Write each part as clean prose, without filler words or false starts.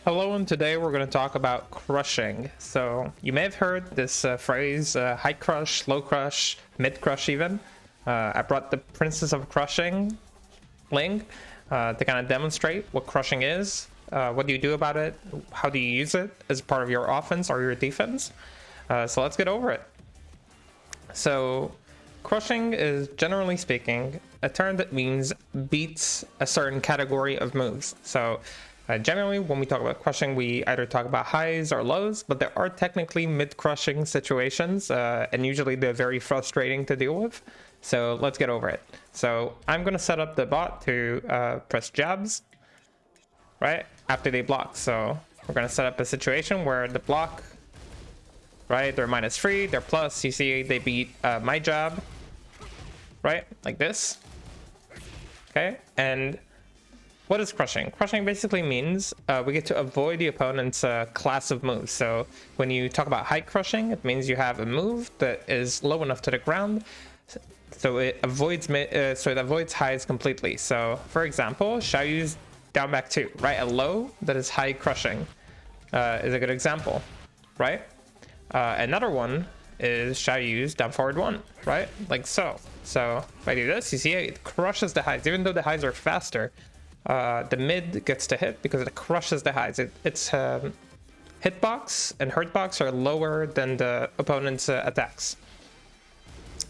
Hello, and today we're going to talk about crushing. So you may have heard this phrase, high crush, low crush, mid crush even. I brought the Princess of Crushing link to kind of demonstrate what crushing is, what do you do about it, how do you use it as part of your offense or your defense. So let's get over it. So crushing is, generally speaking, a term that means beats a certain category of moves. So generally, when we talk about crushing, we either talk about highs or lows, but there are technically mid-crushing situations, and usually they're very frustrating to deal with. So let's get over it. So I'm going to set up the bot to press jabs, right, after they block. So we're going to set up a situation where the block, right, they're -3, they're plus, you see they beat my jab, right, like this. Okay, and what is crushing? Crushing basically means we get to avoid the opponent's class of moves. So when you talk about high crushing, it means you have a move that is low enough to the ground, so it avoids highs completely. So for example, Xiaoyu's down back 2, right? A low that is high crushing is a good example, right? Another one is Xiaoyu's down forward 1, right? Like so. So if I do this, you see it crushes the highs, even though the highs are faster. The mid gets to hit because it crushes the highs. Its hitbox and hurtbox are lower than the opponent's attacks.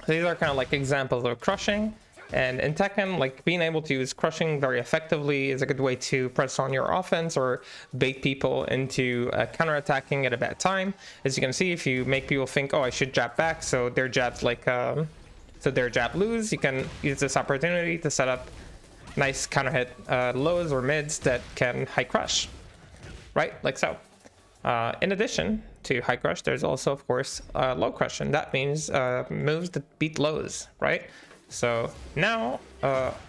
So these are kind of like examples of crushing. And in Tekken, like being able to use crushing very effectively is a good way to press on your offense or bait people into counterattacking at a bad time. As you can see, if you make people think, oh, I should jab back, so their jabs lose, you can use this opportunity to set up nice counter hit lows or mids that can high crush, right? Like so. In addition to high crush, there's also, of course, low crush, and that means moves that beat lows, right? So now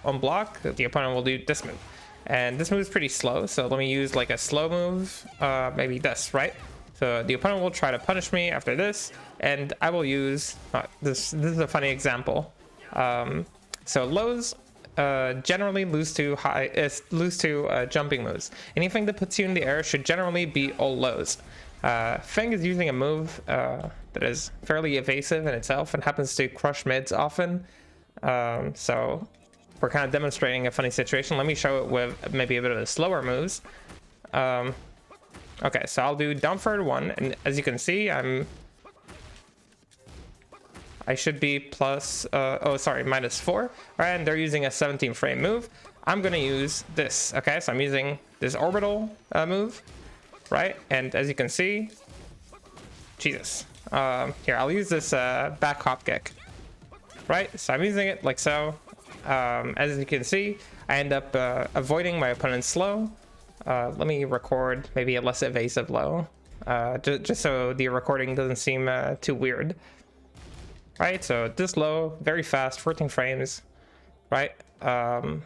on block, the opponent will do this move, and this move is pretty slow. So let me use like a slow move, maybe this, right? So the opponent will try to punish me after this, and I will use this. This is a funny example. So lows generally lose to jumping moves. Anything that puts you in the air should generally be all lows. Feng is using a move that is fairly evasive in itself and happens to crush mids often. So we're kind of demonstrating a funny situation. Let me show it with maybe a bit of the slower moves. Okay, so I'll do down forward 1, and as you can see, I should be plus, -4, right? And they're using a 17 frame move. I'm gonna use this, okay? So I'm using this orbital move, right? And as you can see, Jesus. Here, I'll use this back hop kick, right? So I'm using it like so. As you can see, I end up avoiding my opponent's slow. Let me record maybe a less evasive low, just so the recording doesn't seem too weird. Right, so this low, very fast, 14 frames, right? Yeah,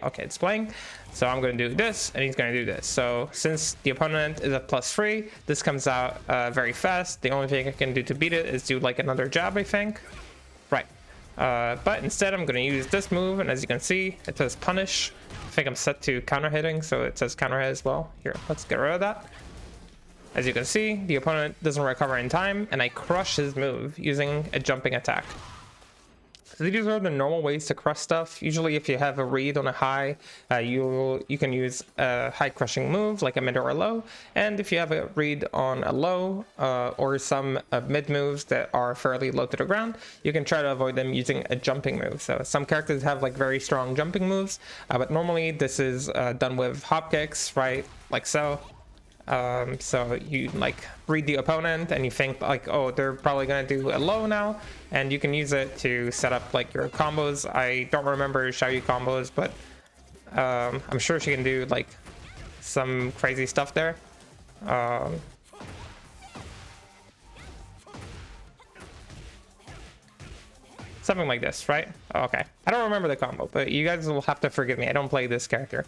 okay, it's playing. So I'm going to do this, and he's going to do this. So since the opponent is at +3, this comes out very fast. The only thing I can do to beat it is do like another jab, I think. Right, but instead I'm going to use this move, and as you can see, it says punish. I think I'm set to counter hitting, so it says counter hit as well. Here, let's get rid of that. As you can see, the opponent doesn't recover in time, and I crush his move using a jumping attack. So these are the normal ways to crush stuff. Usually if you have a read on a high, you can use a high crushing move like a mid or a low. And if you have a read on a low or some mid moves that are fairly low to the ground, you can try to avoid them using a jumping move. So some characters have like very strong jumping moves, but normally this is done with hop kicks, right? Like so. So you like read the opponent and you think like, oh, they're probably gonna do a low now, and you can use it to set up like your combos. I don't remember Xiaoyu combos, but I'm sure she can do like some crazy stuff there. Something like this, right? Okay, I don't remember the combo, but you guys will have to forgive me. I don't play this character.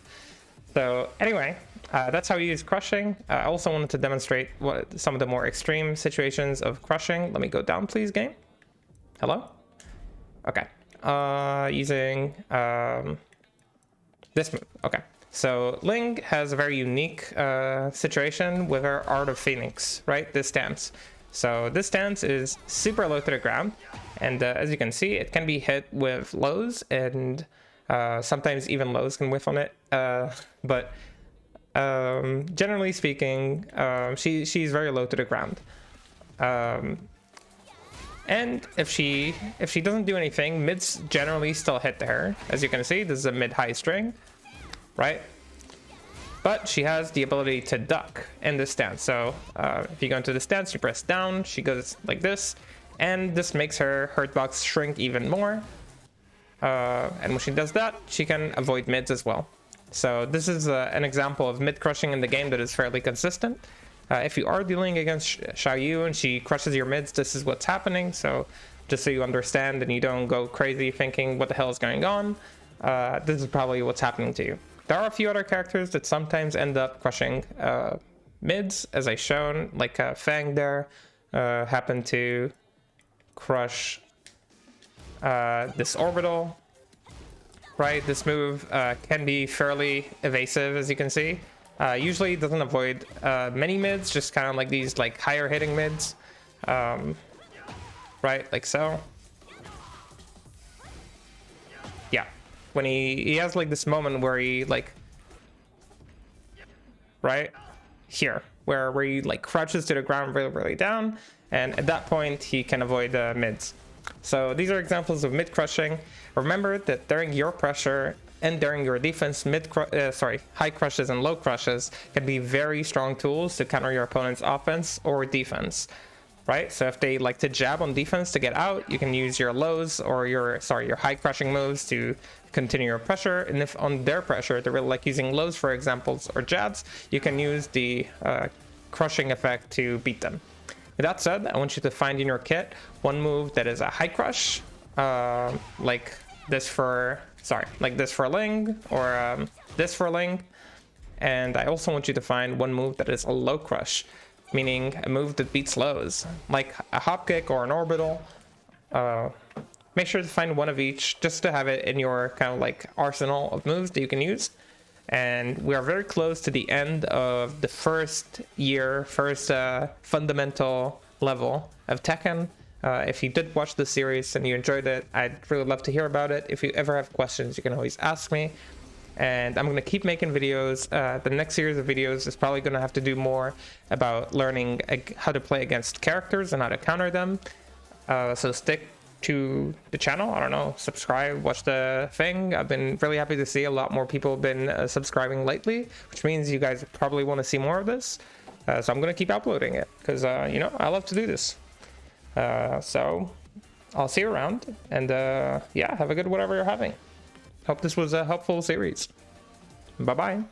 So anyway, that's how you use crushing. I also wanted to demonstrate what some of the more extreme situations of crushing. Let me go down, please, game. Hello? Okay. Using this move. Okay. So Ling has a very unique situation with her Art of Phoenix, right? This stance. So this stance is super low to the ground, and as you can see, it can be hit with lows, and sometimes even lows can whiff on it. But generally speaking, she's very low to the ground. And if she doesn't do anything, mids generally still hit to her. As you can see, this is a mid-high string, right? But she has the ability to duck in this stance. So if you go into the stance, you press down, she goes like this, and this makes her hurt box shrink even more. And when she does that, she can avoid mids as well. So this is an example of mid crushing in the game that is fairly consistent. If you are dealing against Xiaoyu and she crushes your mids, this is what's happening. So just so you understand and you don't go crazy thinking what the hell is going on, this is probably what's happening to you. There are a few other characters that sometimes end up crushing mids, as I shown, like Fang there happened to crush this orbital, right? This move can be fairly evasive, as you can see. Usually it doesn't avoid many mids, just kind of like these like higher hitting mids, right? Like so. Yeah, when he has like this moment where he like, right here, where he like crouches to the ground really down, and at that point he can avoid the mids. So these are examples of mid crushing. Remember that during your pressure and during your defense, high crushes and low crushes can be very strong tools to counter your opponent's offense or defense, right? So if they like to jab on defense to get out, you can use your lows or your high crushing moves to continue your pressure. And if on their pressure they're really like using lows, for examples, or jabs, you can use the crushing effect to beat them. With that said, I want you to find in your kit one move that is a high crush, like this for Ling, or this for Ling. And I also want you to find one move that is a low crush, meaning a move that beats lows, like a hop kick or an orbital. Make sure to find one of each just to have it in your kind of like arsenal of moves that you can use. And we are very close to the end of the first fundamental level of Tekken. If you did watch the series and you enjoyed it, I'd really love to hear about it. If you ever have questions, you can always ask me. And I'm going to keep making videos. The next series of videos is probably going to have to do more about learning how to play against characters and how to counter them. So stick to the channel. I don't know, subscribe, watch the thing. I've been really happy to see a lot more people have been subscribing lately, which means you guys probably want to see more of this. So I'm going to keep uploading it because, you know, I love to do this. So I'll see you around, and yeah, have a good whatever you're having. Hope this was a helpful series. Bye-bye.